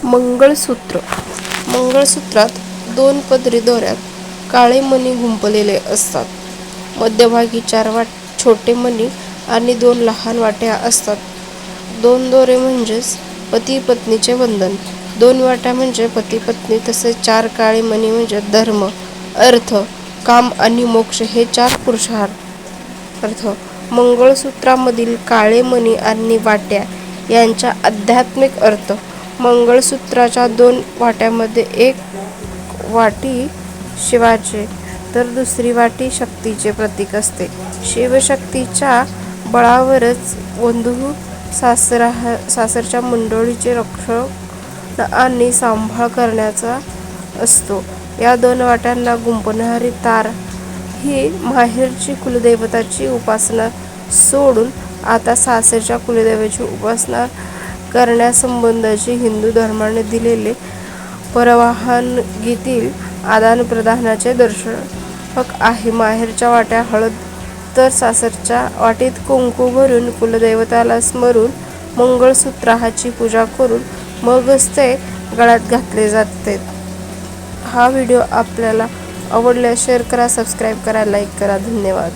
मंगळसूत्र. मंगळसूत्रात 2 पदरी दोऱ्यात काळे मणी गुंफलेले असतात. मध्यभागी 4 छोटे मणी आणि 2 लहान वाट्या असतात. 2 दोरे म्हणजेच पती पत्नीचे बंधन, 2 वाट्या म्हणजे पती पत्नी, तसेच 4 काळे मणी म्हणजे धर्म, अर्थ, काम आणि मोक्ष हे 4 पुरुषार्थ. मंगळसूत्रामधील काळे मणी आणि वाट्या यांचा आध्यात्मिक अर्थ. मंगळसूत्राच्या 2 वाट्यांमध्ये एक वाटी शिवाचे तर दुसरी वाटी शक्तीचे प्रतीक असते. शिवशक्तीच्या बळावरच वधू सासरच्या मंडळीचे रक्षण आणि सांभाळ करण्याचा असतो. या 2 वाट्यांना गुंफणारी तार ही माहेरची कुलदैवताची उपासना सोडून आता सासरच्या कुलदैवताची उपासना करण्यासंबंधीचे हिंदू धर्माने दिलेले परवानगीतील आदानप्रदानाचे दर्शक आहे. माहेरच्या वाट्यात हळद तर सासरच्या वाटीत कुंकू भरून कुलदैवताला स्मरून मंगळसूत्राची पूजा करून मगच ते गळ्यात घातले जाते. हा व्हिडिओ आपल्याला आवडल्यास शेअर करा, सबस्क्राईब करा, लाईक करा. धन्यवाद.